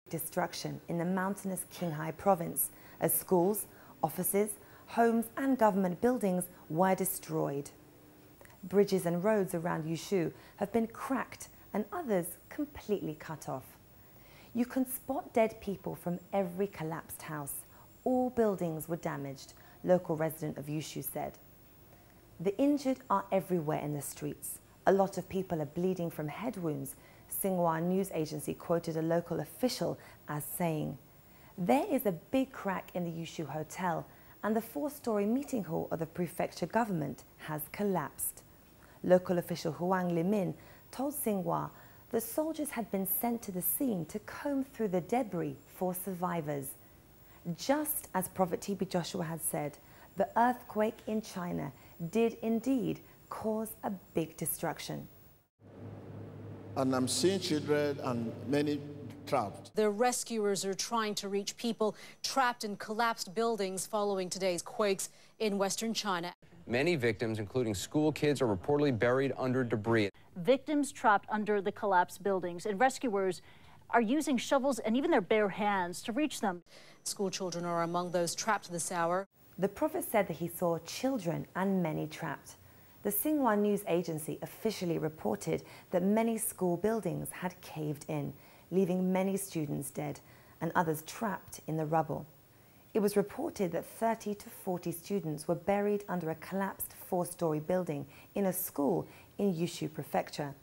Destruction in the mountainous Qinghai province as schools, offices, homes and government buildings were destroyed. Bridges and roads around Yushu have been cracked and others completely cut off. You can spot dead people from every collapsed house. All buildings were damaged, local resident of Yushu said. The injured are everywhere in the streets. A lot of people are bleeding from head wounds. Xinhua news agency quoted a local official as saying, "There is a big crack in the Yushu hotel and the 4-story meeting hall of the prefecture government has collapsed." Local official Huang Limin told Xinhua the soldiers had been sent to the scene to comb through the debris for survivors. Just as Prophet TB Joshua had said, the earthquake in China did indeed cause a big destruction. And I'm seeing children and many trapped. The rescuers are trying to reach people trapped in collapsed buildings following today's quakes in western China. Many victims, including school kids, are reportedly buried under debris. Victims trapped under the collapsed buildings, and rescuers are using shovels and even their bare hands to reach them. School children are among those trapped this hour. The prophet said that he saw children and many trapped. The Xinhua news agency officially reported that many school buildings had caved in, leaving many students dead and others trapped in the rubble. It was reported that 30 to 40 students were buried under a collapsed 4-story building in a school in Yushu Prefecture.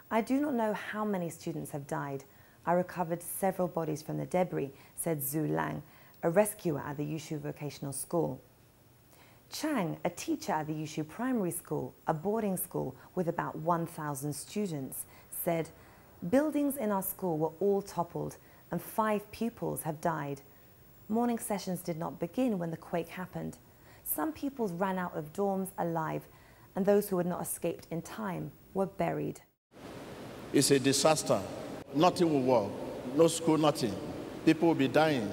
"I do not know how many students have died. I recovered several bodies from the debris," said Zhu Lang, a rescuer at the Yushu Vocational School. Chang, a teacher at the Yushu Primary School, a boarding school with about 1,000 students, said, "Buildings in our school were all toppled and 5 pupils have died. Morning sessions did not begin when the quake happened. Some pupils ran out of dorms alive, and those who had not escaped in time were buried." It's a disaster. Nothing will work. No school, nothing. People will be dying.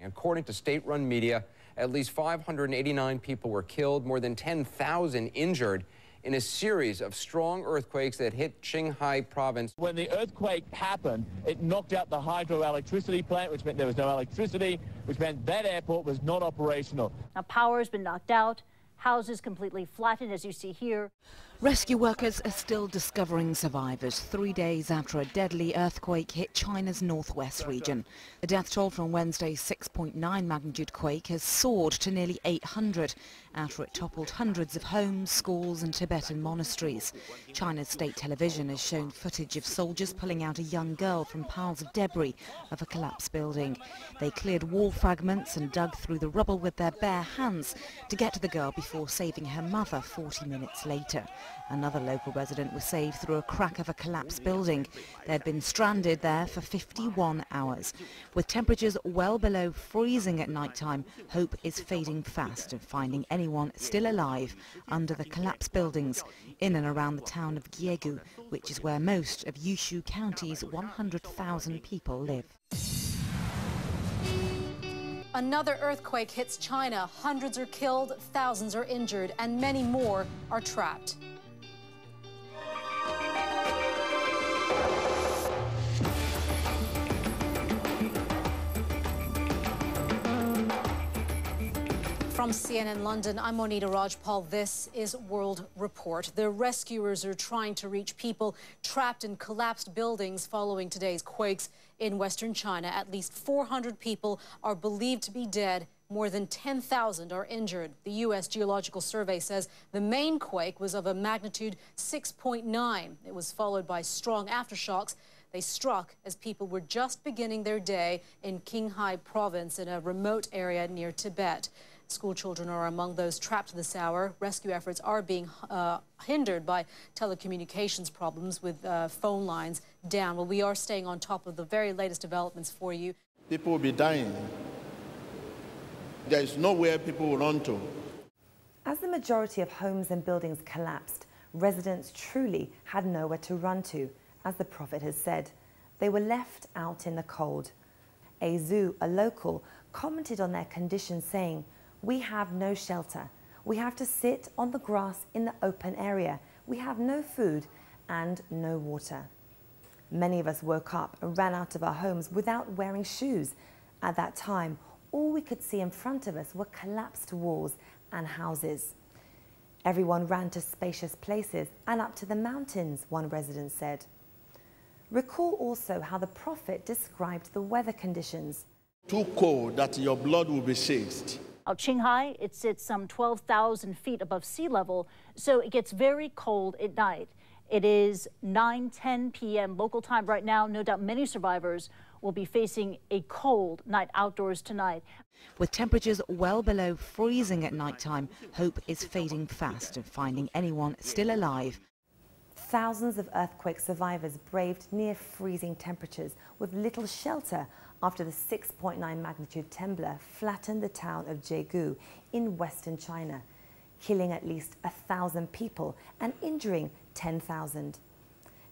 According to state-run media, at least 589 people were killed, more than 10,000 injured in a series of strong earthquakes that hit Qinghai province. When the earthquake happened, it knocked out the hydroelectricity plant, which meant there was no electricity, which meant that airport was not operational. Now, power has been knocked out, houses completely flattened, as you see here. Rescue workers are still discovering survivors 3 days after a deadly earthquake hit China's northwest region. The death toll from Wednesday's 6.9 magnitude quake has soared to nearly 800 after it toppled hundreds of homes, schools and Tibetan monasteries. China's state television has shown footage of soldiers pulling out a young girl from piles of debris of a collapsed building. They cleared wall fragments and dug through the rubble with their bare hands to get to the girl before saving her mother 40 minutes later. Another local resident was saved through a crack of a collapsed building. They'd been stranded there for 51 hours. With temperatures well below freezing at night time, hope is fading fast of finding anyone still alive under the collapsed buildings in and around the town of Giegu, which is where most of Yushu County's 100,000 people live. Another earthquake hits China. Hundreds are killed, thousands are injured, and many more are trapped. From CNN London, I'm Monita Rajpal. This is World Report. The rescuers are trying to reach people trapped in collapsed buildings following today's quakes in western China. At least 400 people are believed to be dead. More than 10,000 are injured. The U.S. Geological Survey says the main quake was of a magnitude 6.9. It was followed by strong aftershocks. They struck as people were just beginning their day in Qinghai province in a remote area near Tibet. School children are among those trapped this hour. Rescue efforts are being hindered by telecommunications problems with phone lines down. Well, we are staying on top of the very latest developments for you. People will be dying. There is nowhere people will run to. As the majority of homes and buildings collapsed, residents truly had nowhere to run to, as the prophet has said. They were left out in the cold. Azu, a local, commented on their condition saying, "We have no shelter. We have to sit on the grass in the open area. We have no food and no water." Many of us woke up and ran out of our homes without wearing shoes. At that time, all we could see in front of us were collapsed walls and houses. Everyone ran to spacious places and up to the mountains, one resident said. Recall also how the prophet described the weather conditions. Too cold that your blood will be seized. Qinghai, it sits some 12,000 feet above sea level, so it gets very cold at night. It is 9:10 p.m. local time right now. No doubt many survivors will be facing a cold night outdoors tonight. With temperatures well below freezing at nighttime, hope is fading fast of finding anyone still alive. Thousands of earthquake survivors braved near freezing temperatures with little shelter after the 6.9 magnitude trembler flattened the town of Daegu in western China, killing at least 1,000 people and injuring 10,000.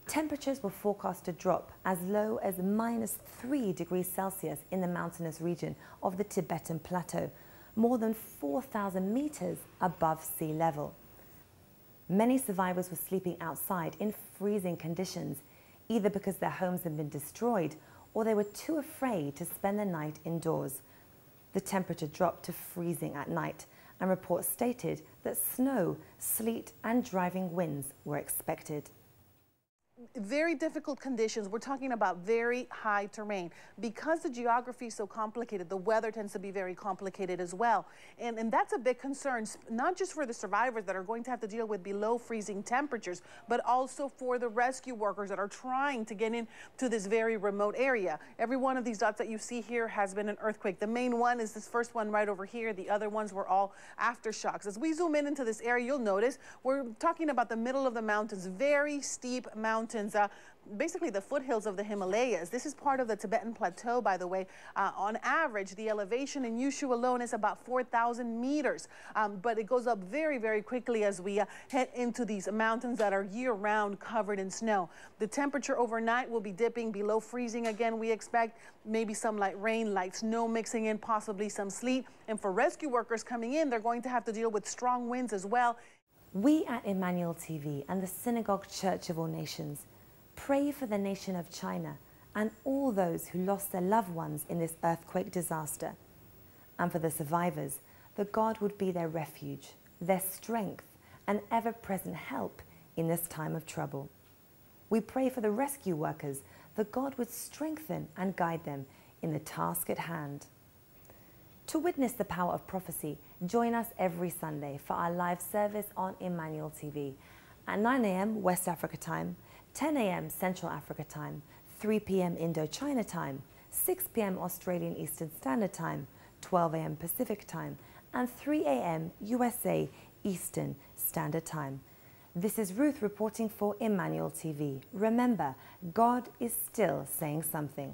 Temperatures were forecast to drop as low as -3 degrees Celsius in the mountainous region of the Tibetan Plateau, more than 4,000 meters above sea level. Many survivors were sleeping outside in freezing conditions, either because their homes had been destroyed or they were too afraid to spend the night indoors. The temperature dropped to freezing at night, and reports stated that snow, sleet and driving winds were expected. Very difficult conditions. We're talking about very high terrain. Because the geography is so complicated, the weather tends to be very complicated as well. And that's a big concern, not just for the survivors that are going to have to deal with below freezing temperatures, but also for the rescue workers that are trying to get into this very remote area. Every one of these dots that you see here has been an earthquake. The main one is this first one right over here. The other ones were all aftershocks. As we zoom in into this area, you'll notice we're talking about the middle of the mountains, very steep mountains. Basically the foothills of the Himalayas. This is part of the Tibetan Plateau, by the way. On average, the elevation in Yushu alone is about 4,000 meters, but it goes up very, very quickly as we head into these mountains that are year-round covered in snow. The temperature overnight will be dipping below freezing again. We expect maybe some light rain, light snow mixing in, possibly some sleet. And for rescue workers coming in, they're going to have to deal with strong winds as well. We at Emmanuel TV and the Synagogue Church of All Nations pray for the nation of China and all those who lost their loved ones in this earthquake disaster. And for the survivors, that God would be their refuge, their strength and ever-present help in this time of trouble. We pray for the rescue workers, that God would strengthen and guide them in the task at hand. To witness the power of prophecy, join us every Sunday for our live service on Emmanuel TV at 9 a.m. West Africa time, 10 a.m. Central Africa time, 3 p.m. Indochina time, 6 p.m. Australian Eastern Standard Time, 12 a.m. Pacific time, and 3 a.m. USA Eastern Standard Time. This is Ruth reporting for Emmanuel TV. Remember, God is still saying something.